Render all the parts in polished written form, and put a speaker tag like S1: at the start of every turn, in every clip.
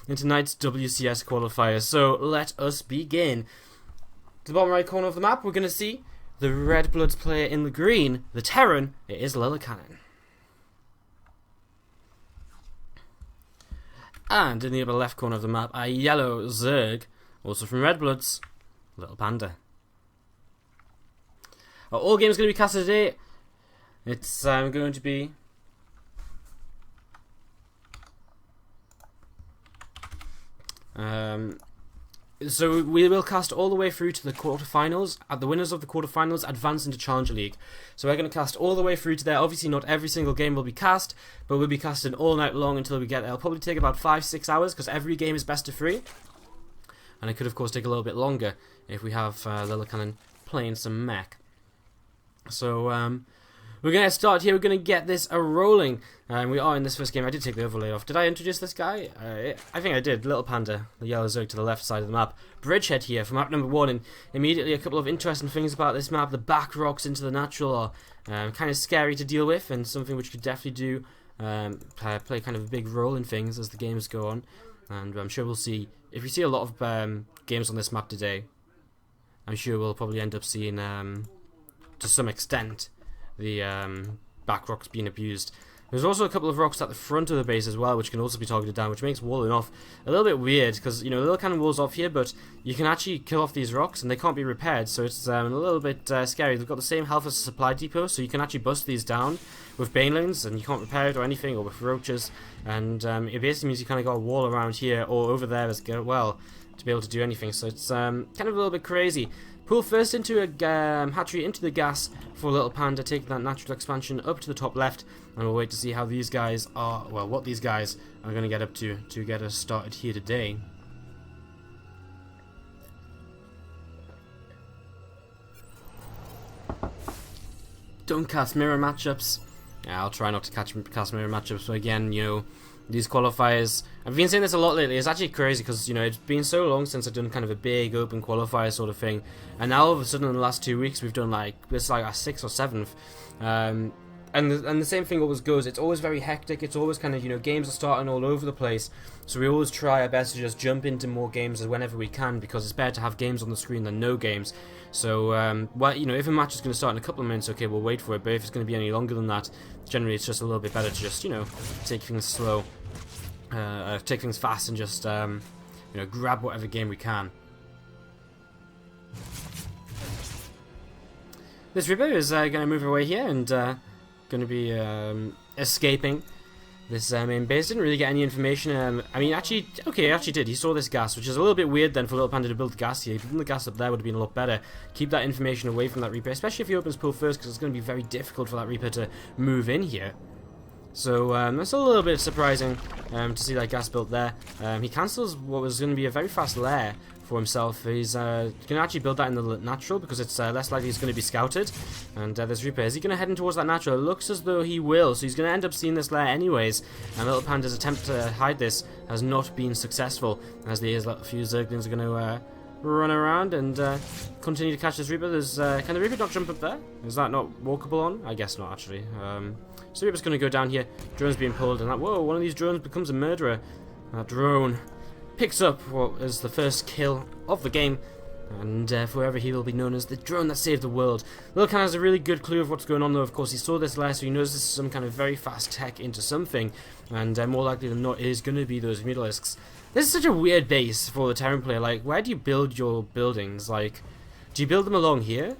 S1: in tonight's WCS qualifier. So let us begin. To the bottom right corner of the map, we're going to see the Red Bloods player in the green, the Terran. It is LilleKanin. And in the upper left corner of the map, a yellow Zerg, also from Red Bloods, LittlePanda. All games going to be casted today. It's going to be so we will cast all the way through to the quarterfinals. The winners of the quarterfinals advance into Challenger League. So we're going to cast all the way through to there. Obviously, not every single game will be cast, but we'll be casting all night long until we get there. It'll probably take about 5-6 hours because every game is best of 3, and it could, of course, take a little bit longer if we have LilleKanin playing some mech. So we're going to start here. We're going to get this rolling. We are in this first game. I did take the overlay off. Did I introduce this guy? I think I did. LittlePanda, the yellow Zerg to the left side of the map. Bridgehead here for map number 1. And immediately a couple of interesting things about this map. The back rocks into the natural are kind of scary to deal with, and something which could definitely do play kind of a big role in things as the games go on. And I'm sure we'll see. If we see a lot of games on this map today, I'm sure we'll probably end up seeing, to some extent, the back rocks being abused. There's also a couple of rocks at the front of the base as well, which can also be targeted down, which makes walling off a little bit weird, because, you know, LilleKanin walls off here, but you can actually kill off these rocks, and they can't be repaired, so it's a little bit scary. They've got the same health as a supply depot, so you can actually bust these down with banelings, and you can't repair it or anything, or with roaches, and it basically means you kind of got a wall around here, or over there as well, to be able to do anything, so it's kind of a little bit crazy. Pull first into a hatchery into the gas for LittlePanda, taking that natural expansion up to the top left, and we'll wait to see how these guys are, well, what these guys are going to get up to get us started here today. Don't cast mirror matchups. Yeah, I'll try not to cast mirror matchups, but again, you know, these qualifiers, I've been saying this a lot lately. It's actually crazy because, you know, it's been so long since I've done kind of a big open qualifier sort of thing, and now all of a sudden in the last 2 weeks we've done like, this is like our 6th or 7th, and the same thing always goes. It's always very hectic. It's always kind of, you know, games are starting all over the place, so we always try our best to just jump into more games whenever we can, because it's better to have games on the screen than no games. So well, you know, if a match is going to start in a couple of minutes, okay, we'll wait for it, but if it's going to be any longer than that, generally it's just a little bit better to just, you know, take things slow, take things fast, and just you know, grab whatever game we can. This Reaper is going to move away here and going to be escaping this main base. Didn't really get any information. I mean, actually, okay, he actually did. He saw this gas, which is a little bit weird then for LittlePanda to build the gas here. Building the gas up there would have been a lot better. Keep that information away from that Reaper, especially if he opens pull first, because it's going to be very difficult for that Reaper to move in here. So that's a little bit surprising to see that gas built there. He cancels what was going to be a very fast lair for himself. He's going to actually build that in the natural, because it's less likely he's going to be scouted. And there's Reaper. Is he going to head in towards that natural? It looks as though he will, so he's going to end up seeing this lair anyways. And LittlePanda's attempt to hide this has not been successful, as the few Zerglings are going to run around and continue to catch this Reaper. There's can the Reaper not jump up there? Is that not walkable on? I guess not, actually. So Reaper's going to go down here. Drone's being pulled, and that, whoa, one of these drones becomes a murderer. That drone picks up what is the first kill of the game, and forever he will be known as the drone that saved the world. LilleKanin has a really good clue of what's going on, though. Of course, he saw this lair, so he knows this is some kind of very fast tech into something, and more likely than not, it is going to be those mutalisks. This is such a weird base for the Terran player. Like, where do you build your buildings? Like, do you build them along here?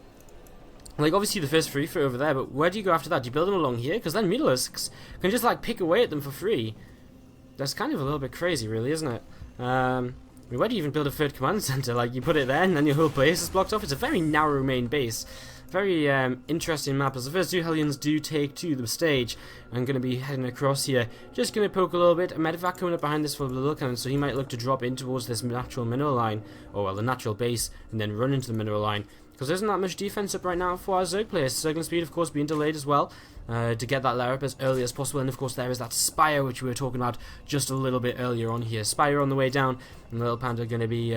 S1: Like, obviously the first 3 for over there, but where do you go after that? Do you build them along here? Because then mutalisks can just, like, pick away at them for free. That's kind of a little bit crazy, really, isn't it? I mean, where do you even build a third command center? Like, you put it there and then your whole base is blocked off. It's a very narrow main base. Very interesting map, as the first 2 Hellions do take to the stage. I'm going to be heading across here. Just going to poke a little bit. A medevac coming up behind this for the LilleKanin, so he might look to drop in towards this natural mineral line, or well, the natural base, and then run into the mineral line. Because there isn't that much defense up right now for our Zerg players. Circling speed, of course, being delayed as well, to get that lair up as early as possible. And of course there is that Spire, which we were talking about just a little bit earlier on here. Spire on the way down, and LittlePanda are going to be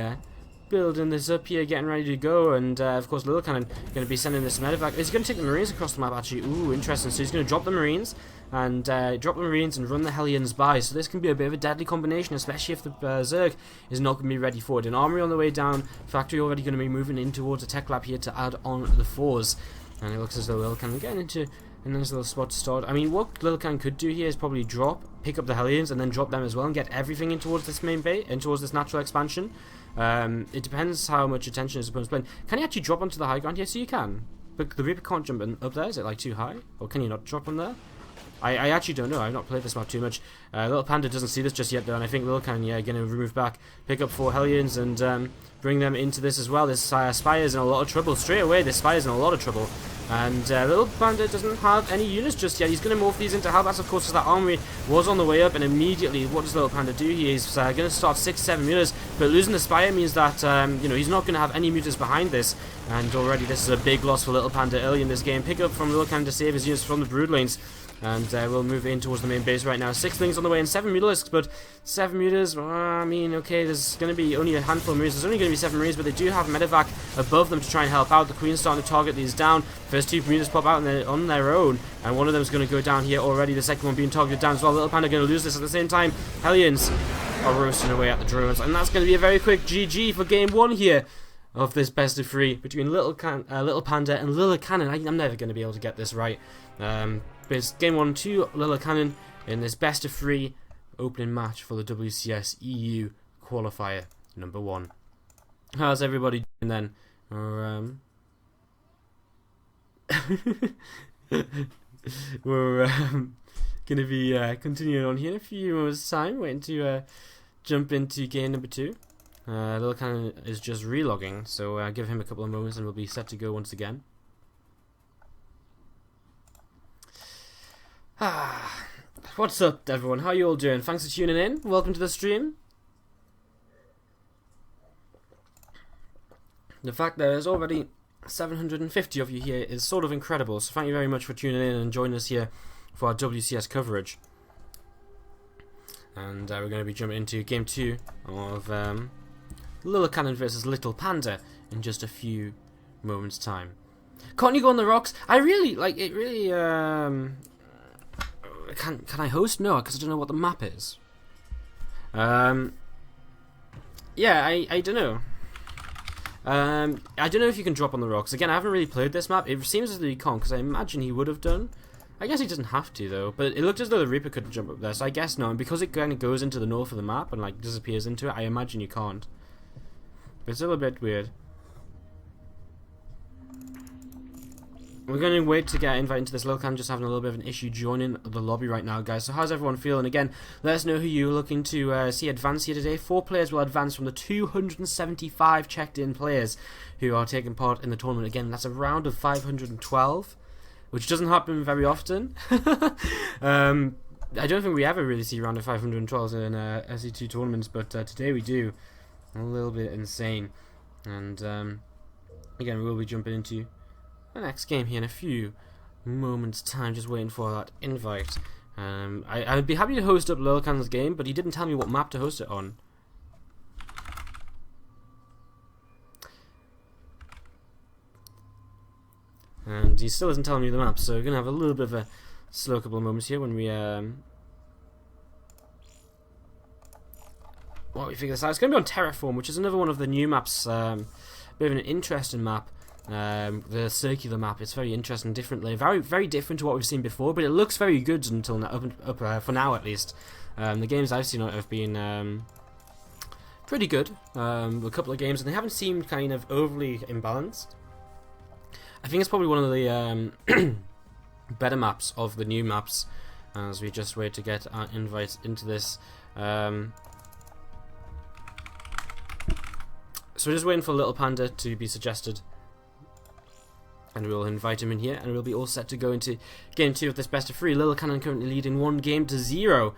S1: building this up here, getting ready to go, and of course LilleKanin going to be sending this medevac. He's going to take the Marines across the map, actually. Ooh, interesting. So he's going to drop the Marines and run the Hellions by. So this can be a bit of a deadly combination, especially if the Zerg is not going to be ready for it. An armory on the way down, factory already going to be moving in towards a tech lab here to add on the 4s. And it looks as though LilleKanin getting into a nice little spot to start. I mean, what LilleKanin could do here is probably drop, pick up the Hellions, and then drop them as well, and get everything in towards this main base, and towards this natural expansion. It depends how much attention his opponent's playing. Can he actually drop onto the high ground? Yes, you can. But the Reaper can't jump up there. Is it like too high? Or can you not drop on there? I actually don't know. I've not played this map too much. LittlePanda doesn't see this just yet, though, and I think LilleKanin, yeah, going to move back, pick up 4 Hellions, and bring them into this as well. This Spire's in a lot of trouble. Straight away, this Spire's in a lot of trouble. And LittlePanda doesn't have any units just yet. He's going to morph these into Hellbats, of course, as that armory was on the way up, and immediately, what does LittlePanda do? He's going to start 6-7 mutas, but losing the Spire means that, you know, he's not going to have any mutas behind this, and already this is a big loss for LittlePanda early in this game. Pick up from LilleKanin to save his units from the Brood lanes. And we'll move in towards the main base right now. 6 things on the way and 7 mutalisks, but 7 mutas, I mean, okay, there's going to be only a handful of Marines. There's only going to be 7 Marines, but they do have medevac above them to try and help out. The Queen's starting to target these down. First 2 mutas pop out on their own, and one of them is going to go down here already. The second one being targeted down as well. LittlePanda going to lose this at the same time. Hellions are roasting away at the drones, and that's going to be a very quick GG for game 1 here of this best of 3 between LittlePanda and LilleKanin. I'm never going to be able to get this right. But it's game 1 to LilleKanin in this best of 3 opening match for the WCS EU Qualifier number 1. How's everybody doing then? We're going to be continuing on here in a few moments time, waiting to jump into game number 2. LilleKanin is just relogging, so give him a couple of moments and we'll be set to go once again. What's up, everyone? How you all doing? Thanks for tuning in. Welcome to the stream. The fact that there's already 750 of you here is sort of incredible, so thank you very much for tuning in and joining us here for our WCS coverage. And we're going to be jumping into game 2 of LilleKanin versus LittlePanda in just a few moments' time. Can't you go on the rocks? I really, like, it really, Can I host? No, because I don't know what the map is. Yeah, I don't know. I don't know if you can drop on the rocks. Again, I haven't really played this map. It seems as though you can't, because I imagine he would have done. I guess he doesn't have to, though. But it looked as though the Reaper couldn't jump up there, so I guess no. And because it kind of goes into the north of the map and like disappears into it, I imagine you can't. But it's still a bit weird. We're going to wait to get invited into this. LilleKanin just having a little bit of an issue joining the lobby right now, guys. So how's everyone feeling? Again, let us know who you're looking to see advance here today. 4 players will advance from the 275 checked-in players who are taking part in the tournament. Again, that's a round of 512, which doesn't happen very often. I don't think we ever really see a round of 512 in SE2 tournaments, but today we do. A little bit insane. And again, we will be jumping into the next game here in a few moments' time, just waiting for that invite. I'd be happy to host up LilleKanin's game, but he didn't tell me what map to host it on. And he still isn't telling me the map, so we're going to have a little bit of a slow couple of moments here when we figure this out. It's going to be on Terraform, which is another one of the new maps, bit of an interesting map. The circular map. It's very interesting, differently, very different to what we've seen before, but it looks very good until now, for now at least. The games I've seen have been pretty good. A couple of games, and they haven't seemed kind of overly imbalanced. I think it's probably one of the better maps of the new maps, as we just wait to get our invites into this. So we're just waiting for LittlePanda to be suggested. And we'll invite him in here, and we'll be all set to go into game 2 of this best of 3. LilleKanin currently leading 1-0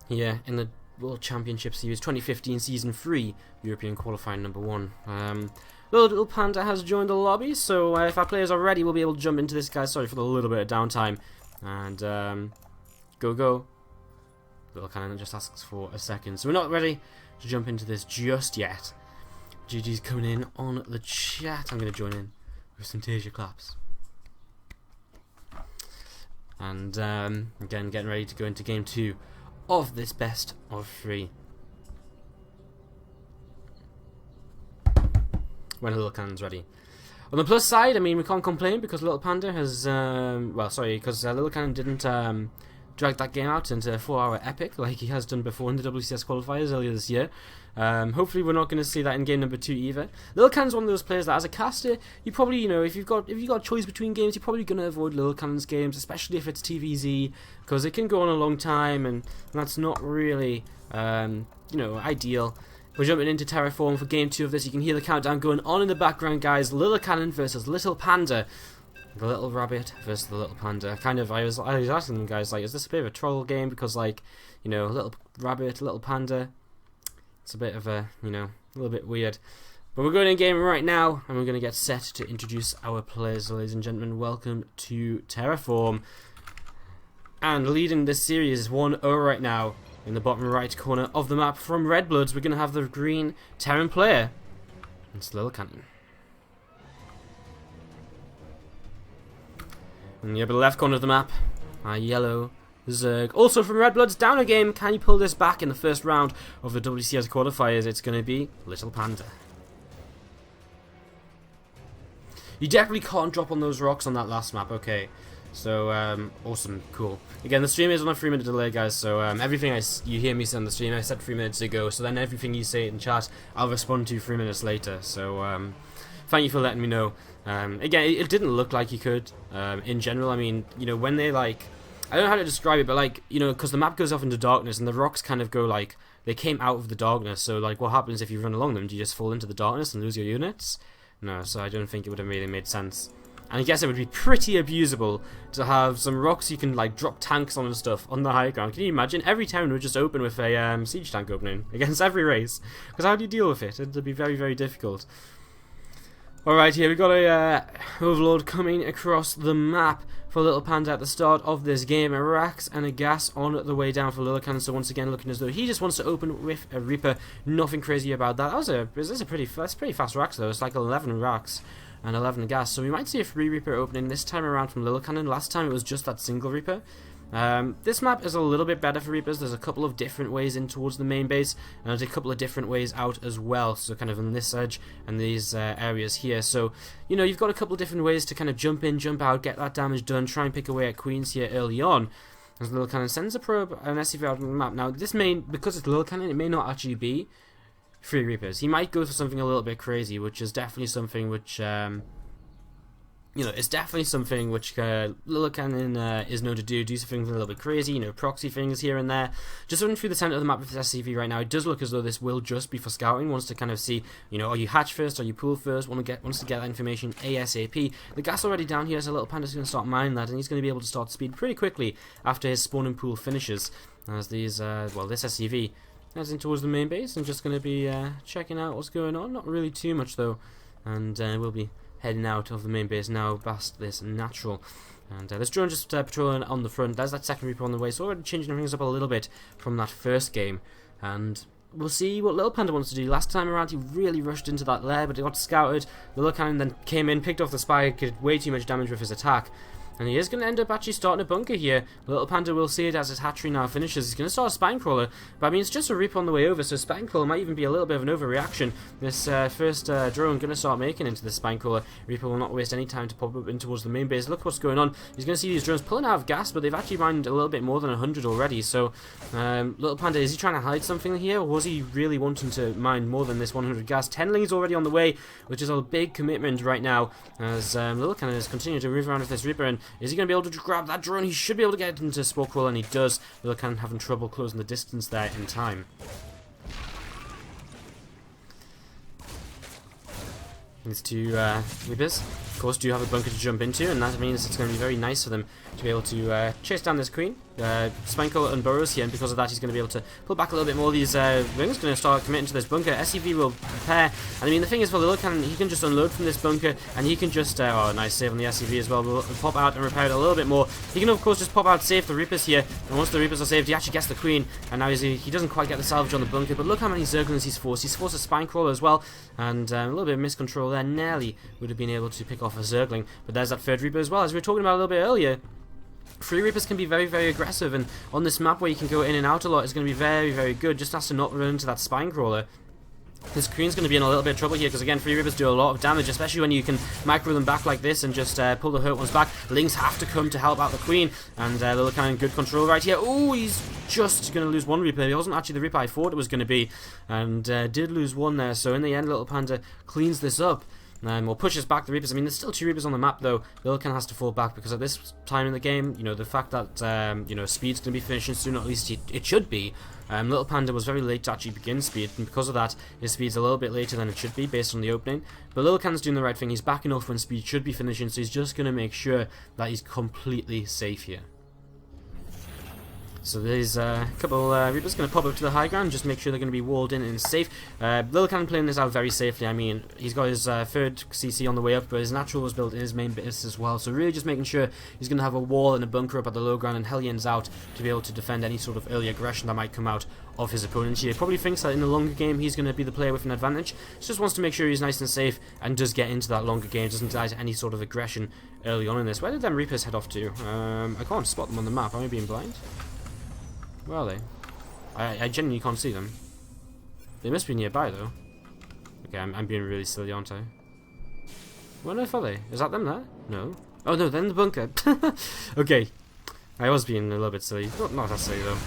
S1: here in the World Championship Series 2015 Season 3 European Qualifying number 1. LittlePanda has joined the lobby, so if our players are ready, we'll be able to jump into this, guys. Sorry for the little bit of downtime. And go. LilleKanin just asks for a second, so we're not ready to jump into this just yet. GG's coming in on the chat. I'm going to join in with some Tasia claps. And again, getting ready to go into game 2 of this best of 3. When LilleKan's ready. On the plus side, I mean, we can't complain because LittlePanda has, because LilleKanin didn't drag that game out into a 4-hour epic like he has done before in the WCS qualifiers earlier this year. Hopefully we're not going to see that in game number 2 either. LilleKan's one of those players that as a caster, you probably, you know, if you've got a choice between games, you're probably going to avoid LilleKan's games, especially if it's TVZ, because it can go on a long time and that's not really, you know, ideal. We're jumping into Terraform for game 2 of this. You can hear the countdown going on in the background, guys. LilleKanin versus LittlePanda. The little rabbit versus the LittlePanda. I was asking them, guys, like, is this a bit of a troll game? Because, like, you know, little rabbit, LittlePanda, it's a bit of a, you know, a little bit weird. But we're going in game right now, and we're going to get set to introduce our players. So, ladies and gentlemen, welcome to Terraform. And leading this series is 1-0 right now. In the bottom right corner of the map from Red Bloods, we're going to have the green Terran player. It's LilleKanin. In the upper left corner of the map, our yellow Zerg. Also from Red Bloods, down a game. Can you pull this back in the first round of the WCS qualifiers? It's going to be LittlePanda. You definitely can't drop on those rocks on that last map, okay. So, awesome, cool. Again, the stream is on a 3-minute delay, guys, so everything you hear me say on the stream, I said 3 minutes ago, so then everything you say in chat, I'll respond to 3 minutes later, so thank you for letting me know. Again, it didn't look like you could, in general. I mean, you know, when they, like, I don't know how to describe it, but, like, you know, because the map goes off into darkness, and the rocks kind of go, like, they came out of the darkness, so, like, what happens if you run along them? Do you just fall into the darkness and lose your units? No, so I don't think it would have really made sense. And I guess it would be pretty abusable to have some rocks you can, like, drop tanks on and stuff on the high ground. Can you imagine? Every town would just open with a siege tank opening against every race. Because how do you deal with it? It would be very, very difficult. Alright, here we got a Overlord coming across the map for LittlePanda at the start of this game. A Rax and a Gas on the way down for LilleKanin. So once again, looking as though he just wants to open with a Reaper. Nothing crazy about that. That's pretty fast Rax though. It's like 11 Rax and 11 Gas. So we might see a free Reaper opening this time around from LilleKanin. Last time it was just that single Reaper. This map is a little bit better for Reapers. There's a couple of different ways in towards the main base, and there's a couple of different ways out as well, so kind of on this edge and these areas here. So, you know, you've got a couple of different ways to kind of jump in, jump out, get that damage done, try and pick away at Queens here early on. As LilleKanin sends a probe and SCV out on the map. Now, this may, because it's LilleKanin, it may not actually be free Reapers. He might go for something a little bit crazy, which is definitely something which... you know, it's definitely something which LilleKanin is known to do something a little bit crazy, you know, proxy things here and there. Just running through the center of the map with this SCV right now, it does look as though this will just be for scouting, wants to kind of see, you know, are you hatch first, are you pool first, wants to get that information ASAP. The gas already down here, so LittlePanda's going to start mining that, and he's going to be able to start speed pretty quickly after his spawn and pool finishes, as these, well, this SCV heads in towards the main base, and just going to be checking out what's going on, not really too much though, and we'll be heading out of the main base now past this natural. And this drone just patrolling on the front. There's that second Reaper on the way, so already changing things up a little bit from that first game. And we'll see what LittlePanda wants to do. Last time around he really rushed into that lair, but he got scouted. LilleKanin then came in, picked off the spy, did way too much damage with his attack. And he is going to end up actually starting a bunker here. LittlePanda will see it as his hatchery now finishes. He's going to start a Spine Crawler. But I mean, it's just a Reaper on the way over, so Spine Crawler might even be a little bit of an overreaction. This first drone going to start making into the Spine Crawler. Reaper will not waste any time to pop up in towards the main base. Look what's going on. He's going to see these drones pulling out of gas, but they've actually mined a little bit more than 100 already. So LittlePanda, is he trying to hide something here? Or was he really wanting to mine more than this 100 gas? 10 lings already on the way, which is a big commitment right now, as LilleKanin is continuing to move around with this Reaper. And is he going to be able to grab that drone? He should be able to get into Spore Crawler, and he does. LilleKanin having trouble closing the distance there in time. These two Reapers course, do have a bunker to jump into, and that means it's going to be very nice for them to be able to chase down this queen. Spankle and burrows here, and because of that, he's going to be able to pull back a little bit more. These wings going to start committing to this bunker. SCV will prepare, and I mean, the thing is, for LilleKanin, he can just unload from this bunker, and he can just, oh, nice save on the SCV as well. We'll pop out and repair it a little bit more. He can, of course, just pop out, save the Reapers here, and once the Reapers are saved, he actually gets the queen, and now he doesn't quite get the salvage on the bunker, but look how many Zerglings he's forced. He's forced a spine crawler as well, and a little bit of miscontrol there. Nearly would have been able to pick off a Zergling, but there's that third Reaper as well. As we were talking about a little bit earlier, free Reapers can be very, very aggressive, and on this map where you can go in and out a lot is going to be very, very good. Just has to not run into that spine crawler. This queen's going to be in a little bit of trouble here, because again, free Reapers do a lot of damage, especially when you can micro them back like this and just pull the hurt ones back. Lings have to come to help out the queen, and LilleKanin good control right here. Oh, he's just going to lose one Reaper. He wasn't actually the Reaper I thought it was going to be, and did lose one there. So in the end, LillePanda cleans this up. Or pushes back the Reapers. I mean, there's still 2 Reapers on the map, though. LilleKanin has to fall back, because at this time in the game, you know, the fact that, you know, speed's going to be finishing soon, at least it should be. LillePanda was very late to actually begin speed, and because of that, his speed's a little bit later than it should be, based on the opening. But LilleKanin's doing the right thing. He's backing off when speed should be finishing, so he's just going to make sure that he's completely safe here. So there's a couple Reapers going to pop up to the high ground, just make sure they're going to be walled in and safe. LilleKanin playing this out very safely. I mean, he's got his third CC on the way up, but his natural was built in his main base as well. So really just making sure he's going to have a wall and a bunker up at the low ground, and Hellions out to be able to defend any sort of early aggression that might come out of his opponent here. He probably thinks that in the longer game he's going to be the player with an advantage. He just wants to make sure he's nice and safe and does get into that longer game, doesn't die to any sort of aggression early on in this. Where did them Reapers head off to? I can't spot them on the map. Am I being blind? Where are they? I genuinely can't see them. They must be nearby, though. Okay, I'm being really silly, aren't I? Where on earth are they? Is that them there? No. Oh, no, they're in the bunker. Okay. I was being a little bit silly. Not that silly, though.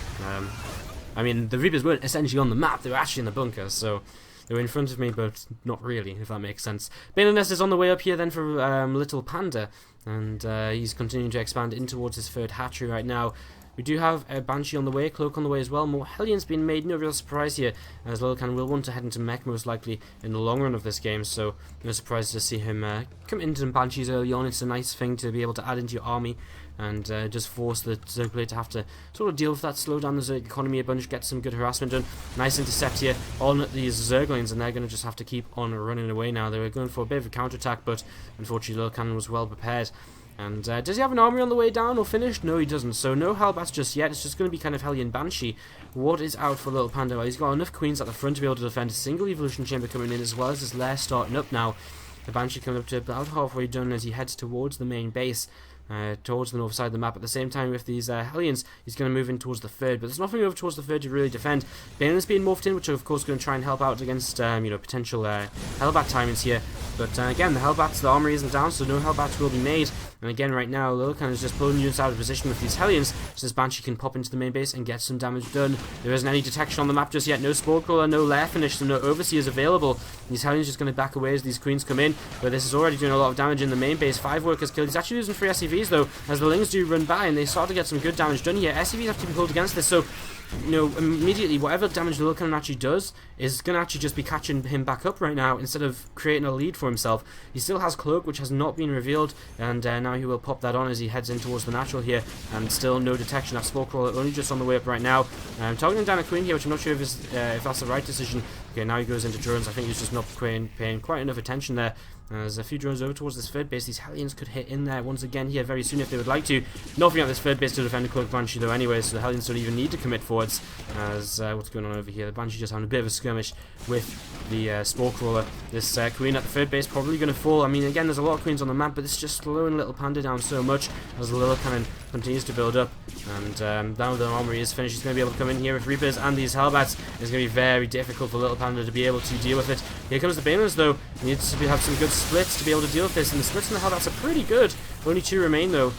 S1: I mean, the Reapers weren't essentially on the map. They were actually in the bunker, so they were in front of me, but not really, if that makes sense. Baneliness is on the way up here, then, for LittlePanda. And he's continuing to expand in towards his third hatchery right now. We do have a Banshee on the way, Cloak on the way as well. More Hellions being made, no real surprise here, as LilleKanin will want to head into mech most likely in the long run of this game, so no surprise to see him come into some Banshees early on. It's a nice thing to be able to add into your army, and just force the Zerg player to have to sort of deal with that, slow down the Zerg economy a bunch, get some good harassment done. Nice intercept here on these Zerglings, and they're going to just have to keep on running away now. They were going for a bit of a counterattack, but unfortunately LilleKanin was well prepared. And does he have an army on the way down or finished? No, he doesn't. So no Hellbats just yet. It's just going to be kind of Hellion Banshee. What is out for LillePanda? Well, he's got enough queens at the front to be able to defend a single evolution chamber coming in, as well as his lair starting up now. The Banshee coming up to about halfway done as he heads towards the main base. Towards the north side of the map. At the same time, with these Hellions, he's going to move in towards the third, but there's nothing over towards the third to really defend. Baneliness being morphed in, which are of course going to try and help out against you know, potential Hellbat timings here. But again, the Hellbats, the armory isn't down, so no Hellbats will be made. And again, right now, LilleKanin is just pulling units out of position with these Hellions, so this Banshee can pop into the main base and get some damage done. There isn't any detection on the map just yet. No Spore Crawler, no Lair Finish, so no Overseers available. These Hellions just going to back away as these Queens come in, but this is already doing a lot of damage in the main base. 5 workers killed. He's actually losing 3 SCVs though, as the Lings do run by, and they start to get some good damage done here. SCVs have to be pulled against this, so you know, immediately whatever damage LilleKanin actually does is going to actually just be catching him back up right now instead of creating a lead for himself. He still has Cloak, which has not been revealed, and now he will pop that on as he heads in towards the natural here, and still no detection. That Spore Crawler only just on the way up right now. Targeting down a Queen here, which I'm not sure if that's the right decision. Okay, now he goes into drones. I think he's just not paying quite enough attention there. There's a few drones over towards this third base. These Hellions could hit in there once again here very soon if they would like to. Nothing at this third base to defend the Cloak Banshee though anyway, so the Hellions don't even need to commit forwards. As what's going on over here? The Banshee just having a bit of a skirmish with the Spore Crawler. This Queen at the third base probably going to fall. I mean, again, there's a lot of Queens on the map, but it's just slowing LittlePanda down so much as the LilleKanin continues to build up. And now the armory is finished. He's going to be able to come in here with Reapers and these Hellbats. It's going to be very difficult for LittlePanda to be able to deal with it. Here comes the Baneliness though. He needs to have some good splits to be able to deal with this, and the splits and the Hellbats are pretty good. Only 2 remain though.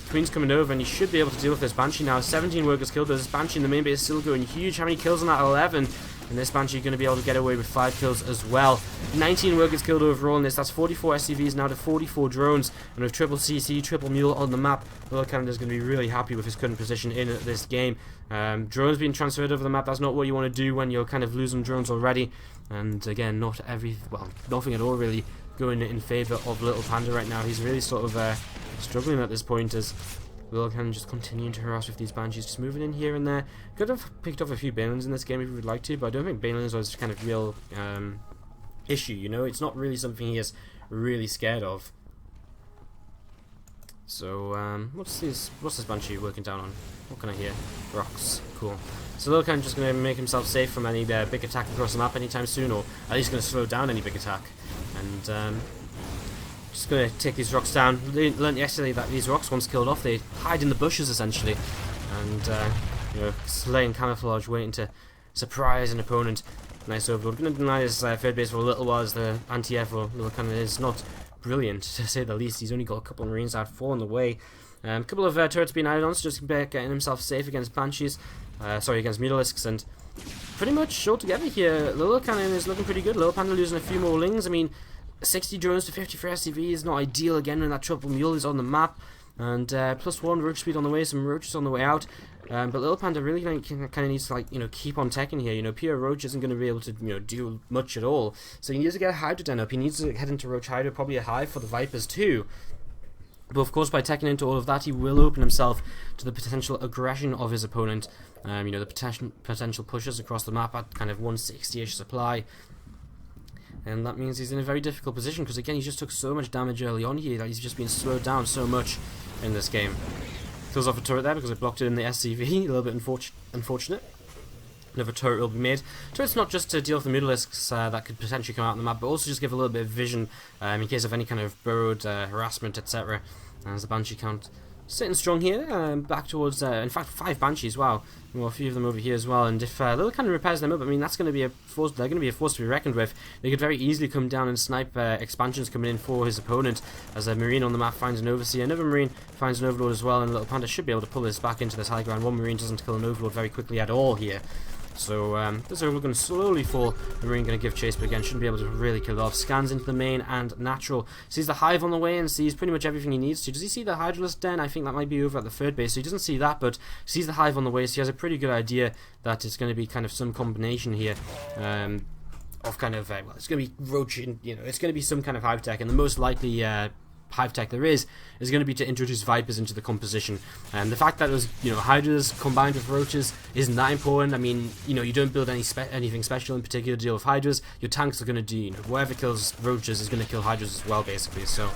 S1: Queen's coming over, and he should be able to deal with this Banshee now. 17 workers killed, but this Banshee in the main base is still going huge. How many kills on that? 11. And this Banshee going to be able to get away with 5 kills as well. 19 workers killed overall in this. That's 44 SCVs now to 44 drones. And with triple CC, triple Mule on the map, LilleKanin is going to be really happy with his current position in this game. Drones being transferred over the map, that's not what you want to do when you're kind of losing drones already. And again, nothing at all really going in favour of LittlePanda right now. He's really sort of struggling at this point as LilleKanin just continuing to harass with these Banshees, just moving in here and there. Could have picked off a few Banelings in this game if he would like to, but I don't think Banelings was kind of real issue, you know? It's not really something he is really scared of. So, what's this Banshee working down on? What can I hear? Rocks. Cool. So LilleKanin just going to make himself safe from any big attack across the map anytime soon, or at least going to slow down any big attack. And, just going to take these rocks down. We learned yesterday that these rocks, once killed off, they hide in the bushes, essentially. And, you know, slaying camouflage, waiting to surprise an opponent. Nice overload. Going to deny his third base for a little while, as the anti-air for LilleKanin is not brilliant, to say the least. He's only got a couple of Marines out, 4 on the way. A couple of turrets being added on, so just getting himself safe against Banshees. Sorry, against Mutalisks, and pretty much altogether here, LilleKanin is looking pretty good. LittlePanda losing a few more lings. I mean, 60 drones to 50 for SCV is not ideal again when that triple mule is on the map. And +1 roach speed on the way, some roaches on the way out. But LittlePanda really kind of needs to, like, you know, keep on teching here. You know, pure roach isn't going to be able to, you know, do much at all. So he needs to get a Hydra den up. He needs to head into Roach Hydra, probably a hive for the Vipers too. But of course, by teching into all of that, he will open himself to the potential aggression of his opponent. You know, the potential pushes across the map at kind of 160-ish supply. And that means he's in a very difficult position, because again, he just took so much damage early on here that he's just been slowed down so much in this game. Kills off a turret there because it blocked it in the SCV, a little bit unfortunate. Another turret will be made. Turret's not just to deal with the Mutalisks that could potentially come out on the map, but also just give a little bit of vision in case of any kind of burrowed harassment, etc. As the Banshee count sitting strong here, back towards, in fact, 5 Banshees, wow. Well, a few of them over here as well, and if LilleKanin repairs them up, I mean, that's going to be a force, they're going to be a force to be reckoned with. They could very easily come down and snipe expansions coming in for his opponent, as a Marine on the map finds an Overseer, another Marine finds an Overlord as well, and LittlePanda should be able to pull this back into this high ground. One Marine doesn't kill an Overlord very quickly at all here. So this Overlord going to slowly fall. The Marine going to give chase, but again shouldn't be able to really kill it off. Scans into the main and natural. Sees the hive on the way and sees pretty much everything he needs to. Does he see the Hydralisk den? I think that might be over at the third base. So he doesn't see that, but sees the hive on the way. So he has a pretty good idea that it's going to be kind of some combination here. Of kind of, well, it's going to be roach, you know, it's going to be some kind of hive tech, and the most likely hive tech there is going to be to introduce Vipers into the composition. And the fact that those, you know, Hydras combined with roaches isn't that important. I mean, you know, you don't build anything special in particular to deal with Hydras. Your tanks are going to do, you know, whatever kills roaches is going to kill Hydras as well, basically. So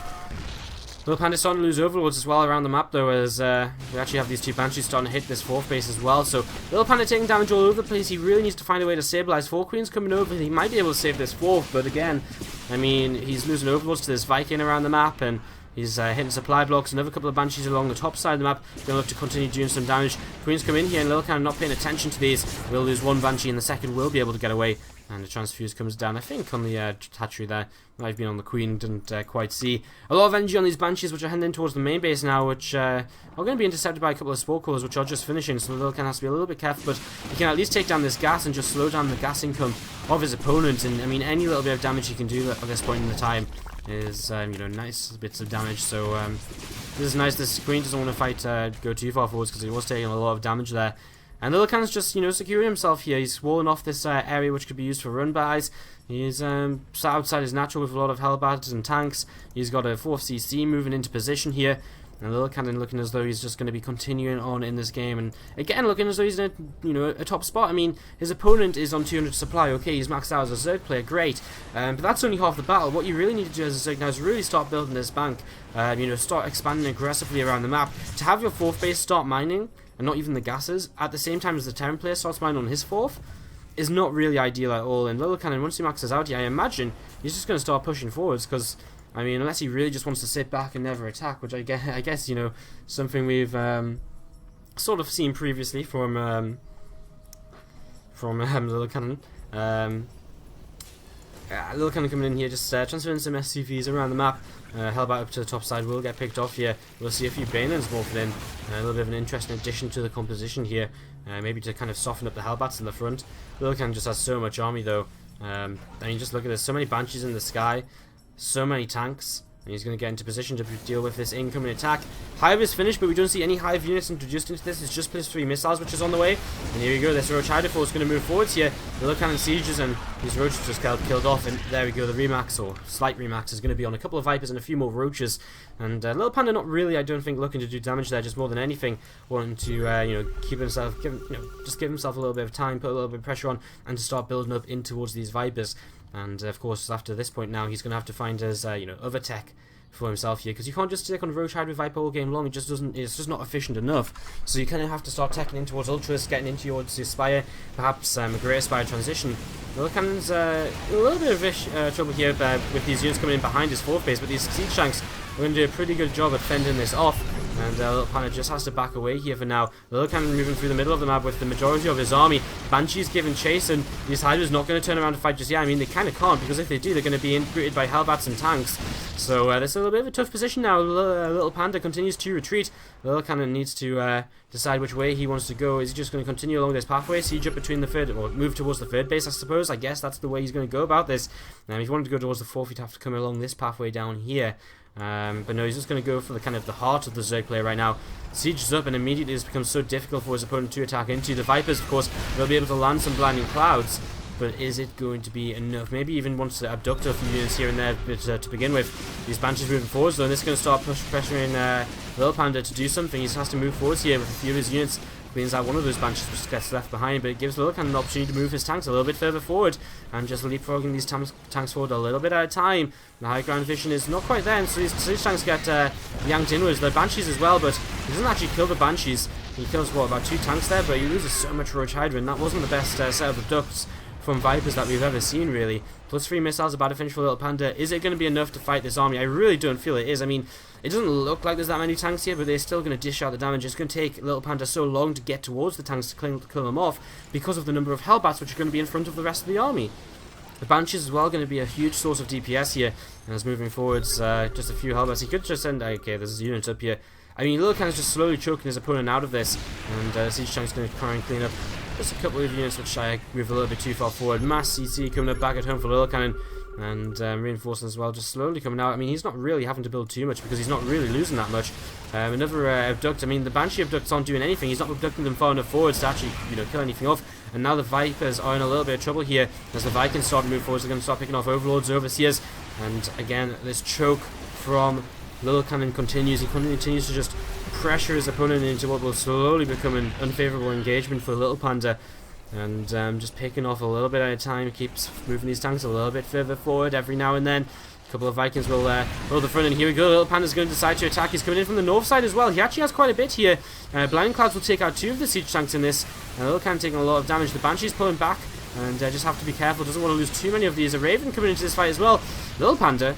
S1: LittlePanda starting to lose Overlords as well around the map, though, as we actually have these 2 Banshees starting to hit this 4th base as well. So LittlePanda taking damage all over the place. He really needs to find a way to stabilize. 4 Queens coming over. He might be able to save this 4th, but again, I mean, he's losing Overlords to this Viking around the map, and he's hitting supply blocks. Another couple of Banshees along the top side of the map. Going to look to continue doing some damage. Queens come in here, and LittleKanin not paying attention to these. We'll lose 1 Banshee, and the second will be able to get away. And the transfuse comes down, I think, on the hatchery there. Might have been on the Queen, didn't quite see. A lot of energy on these Banshees, which are heading in towards the main base now, which are going to be intercepted by a couple of Spore Cores, which are just finishing. So LittleKanin has to be a little bit careful, but he can at least take down this gas and just slow down the gas income of his opponent. And, I mean, any little bit of damage he can do at this point in the time is, you know, nice bits of damage. So, this is nice. This Queen doesn't want to fight, go too far forwards, because he was taking a lot of damage there. And LittleKanin's just, you know, securing himself here. He's walling off this area which could be used for run-bys. He's sat outside his natural with a lot of Hellbats and tanks. He's got a 4th CC moving into position here. And LittleKanin looking as though he's just going to be continuing on in this game. And again, looking as though he's in a, you know, a top spot. I mean, his opponent is on 200 supply. Okay, he's maxed out as a Zerg player. Great. But that's only half the battle. What you really need to do as a Zerg now is really start building this bank. You know, start expanding aggressively around the map. To have your 4th base start mining, and not even the gases, at the same time as the Terran player starts mining on his 4th, is not really ideal at all. And LittleKanin, once he maxes out here, I imagine he's just going to start pushing forwards, because, I mean, unless he really just wants to sit back and never attack, which I guess, you know, something we've sort of seen previously from LittleKanin. LittleKanin coming in here, just transferring some SCVs around the map. Hellbat up to the top side will get picked off here. We'll see a few Banelings morphing in. A little bit of an interesting addition to the composition here. Maybe to kind of soften up the Hellbats in the front. LittleKanin just has so much army though. I mean, just look at this. So many Banshees in the sky. So many tanks. And he's going to get into position to deal with this incoming attack. Hive is finished, but we don't see any Hive units introduced into this. It's just +3 missiles, which is on the way. And here we go. This Roach Hider force is going to move forwards here. LilleKanin sieges, and these Roaches just got killed off. And there we go. The Remax, or slight Remax, is going to be on a couple of Vipers and a few more Roaches. And LillePanda not really, I don't think, looking to do damage there. Just more than anything, wanting to, you know, keep himself, just give himself a little bit of time, put a little bit of pressure on, and to start building up in towards these Vipers. And of course, after this point now, he's going to have to find his, you know, other tech for himself here, because you can't just stick on Roach Hide with Viper all game long. It just doesn't, it's just not efficient enough. So you kind of have to start teching in towards Ultras, getting into your Spire, perhaps a Greater Spire transition. LilleKanin's a little bit of trouble here with these units coming in behind his 4th base, but these Siege Tanks are going to do a pretty good job at fending this off. And LillePanda just has to back away here for now. LilleKanin moving through the middle of the map with the majority of his army. Banshee's giving chase, and these Hydras not going to turn around to fight just yet. I mean, they kind of can't, because if they do, they're going to be greeted by Hellbats and tanks. So that's a little bit of a tough position now. LillePanda continues to retreat. LilleKanin needs to decide which way he wants to go. Is he just going to continue along this pathway, siege up between the 3rd, or move towards the 3rd base, I suppose? I guess that's the way he's going to go about this. Now, if he wanted to go towards the 4th, he'd have to come along this pathway down here. But no, he's just going to go for the kind of the heart of the Zerg player right now. Sieges up, and immediately it's become so difficult for his opponent to attack into. The Vipers, of course, they'll be able to land some blinding clouds, but is it going to be enough? Maybe even wants to abduct a few units here and there, but to begin with, these Banshees moving forwards, though, and this is going to start pressuring LillePanda to do something. He just has to move forwards here with a few of his units. Means that one of those Banshees just gets left behind, but it gives LilleKanin an opportunity to move his tanks a little bit further forward and just leapfrogging these tanks forward a little bit at a time. The high ground vision is not quite there, and so these tanks get yanked inwards. The Banshees as well, but he doesn't actually kill the Banshees. He kills, what, about 2 tanks there, but he loses so much Roach Hydra, and that wasn't the best set of abducts from Vipers that we've ever seen, really. +3 missiles about to finish for LillePanda. Is it going to be enough to fight this army? I really don't feel it is. I mean, it doesn't look like there's that many tanks here, but they're still going to dish out the damage. It's going to take LillePanda so long to get towards the tanks to kill them off because of the number of Hellbats which are going to be in front of the rest of the army. The Banshees as well going to be a huge source of DPS here. And as moving forwards, just a few Hellbats. He could just send... Okay, there's units up here. I mean, LilleKanin's just slowly choking his opponent out of this. And Siege Tank's going to try and clean up just a couple of units which I move a little bit too far forward. Mass CC coming up back at home for LilleKanin. And reinforcing as well, just slowly coming out. I mean, he's not really having to build too much because he's not really losing that much. Another abduct. I mean, the Banshee abducts aren't doing anything. He's not abducting them far enough forwards to actually, you know, kill anything off. And now the Vipers are in a little bit of trouble here as the Vikings start to move forwards. They're going to start picking off Overlords, Overseers, and again, this choke from LilleKanin continues. He continues to just pressure his opponent into what will slowly become an unfavorable engagement for LillePanda. And just picking off a little bit at a time, keeps moving these tanks a little bit further forward every now and then. A couple of Vikings will roll the front, and here we go. LillePanda's going to decide to attack. He's coming in from the north side as well. He actually has quite a bit here. Blinding Clouds will take out 2 of the siege tanks in this, and LilleKanin taking a lot of damage. The Banshee's pulling back, and just have to be careful. Doesn't want to lose too many of these. A Raven coming into this fight as well. LillePanda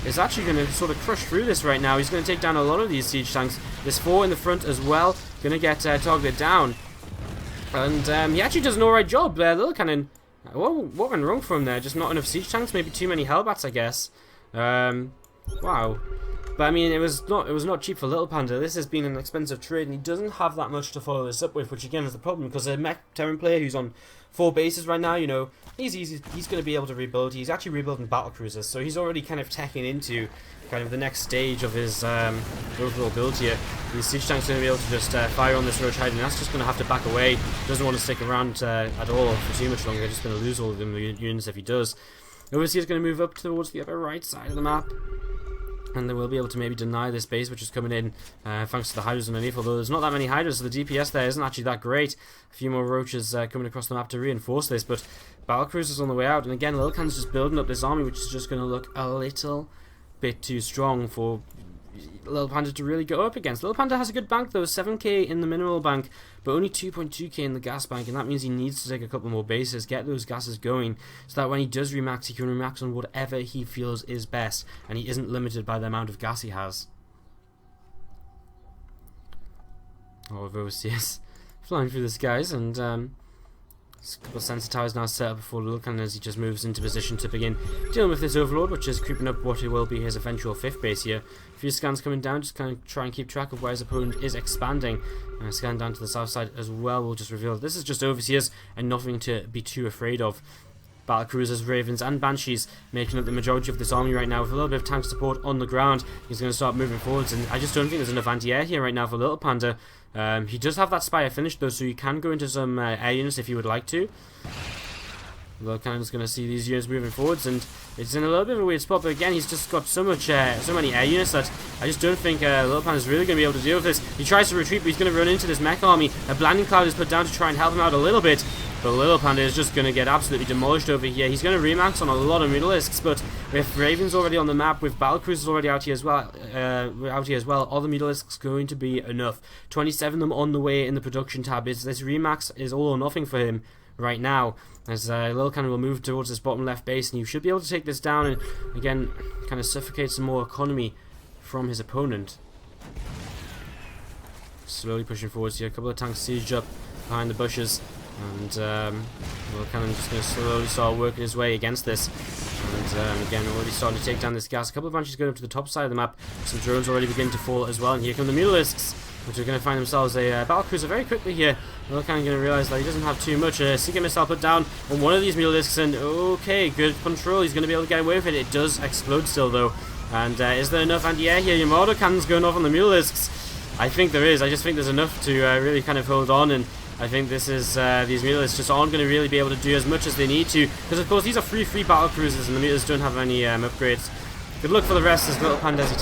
S1: is actually going to sort of crush through this right now. He's going to take down a lot of these siege tanks. There's 4 in the front as well. Going to get targeted down. And he actually does an alright job. LilleKanin, what went wrong for him there? Just not enough siege tanks, maybe too many Hellbats, I guess. Wow. But I mean, it was not cheap for LillePanda. This has been an expensive trade, and he doesn't have that much to follow this up with, which again is the problem, because a mech Terran player who's on 4 bases right now, you know, he's going to be able to rebuild. He's actually rebuilding battle cruisers, so he's already kind of teching into kind of the next stage of his overall build here. These siege tanks are going to be able to just fire on this Roach Hide, and that's just going to have to back away. Doesn't want to stick around at all for too much longer. Just going to lose all of them units if he does. Overseer's going to move up towards the upper right side of the map, and they will be able to maybe deny this base which is coming in thanks to the Hydras underneath, although there's not that many Hydras, so the DPS there isn't actually that great. A few more Roaches coming across the map to reinforce this, but Battlecruisers on the way out, and again LilleKan's just building up this army which is just going to look a little bit too strong for LillePanda to really go up against. LillePanda has a good bank though, 7k in the mineral bank, but only 2.2k in the gas bank, and that means he needs to take a couple more bases, get those gases going, so that when he does remax, he can remax on whatever he feels is best, and he isn't limited by the amount of gas he has. Oh, with OCS flying through the skies, and a couple of sensor towers now set up before LilleKanin as he just moves into position to begin dealing with this Overlord, which is creeping up what will be his eventual 5th base here. A few scans coming down, just kind of try and keep track of where his opponent is expanding. And a scan down to the south side as well will just reveal that this is just Overseers and nothing to be too afraid of. Battlecruisers, Ravens, and Banshees making up the majority of this army right now with a little bit of tank support on the ground. He's going to start moving forwards, and I just don't think there's enough anti-air here right now for LillePanda. He does have that Spire finished though, so you can go into some air units if you would like to. LilleKanin's going to see these units moving forwards, and it's in a little bit of a weird spot, but again, he's just got so many air units that I just don't think LillePanda is really going to be able to deal with this. He tries to retreat, but he's going to run into this mech army. A Blinding Cloud is put down to try and help him out a little bit, but LillePanda is just going to get absolutely demolished over here. He's going to remax on a lot of Mutalisks, but with Ravens already on the map, with Battlecruisers already out here as well, all the Mutalisks going to be enough. 27 of them on the way in the production tab. This remax is all or nothing for him right now, as LilleKanin will move towards this bottom left base, and you should be able to take this down and again kind of suffocate some more economy from his opponent. Slowly pushing forwards here, a couple of tanks siege up behind the bushes, and LilleKanin just going to slowly start working his way against this. And again, already starting to take down this gas. A couple of Banshees going up to the top side of the map. Some drones already begin to fall as well, and here come the Mutalisks, which are going to find themselves a Battlecruiser very quickly here. LilleKanin going to realize that he doesn't have too much. Seeker Missile put down on one of these Mutalisks, and okay, good control. He's going to be able to get away with it. It does explode still, though. And is there enough anti-air here? Yamato cannons going off on the Mutalisks. I think there is. I just think there's enough to really kind of hold on, and I think this is these Mutalisks just aren't going to really be able to do as much as they need to, because of course these are free Battlecruisers, and the Mutalisks don't have any upgrades. Good luck for the rest as LittlePanda as he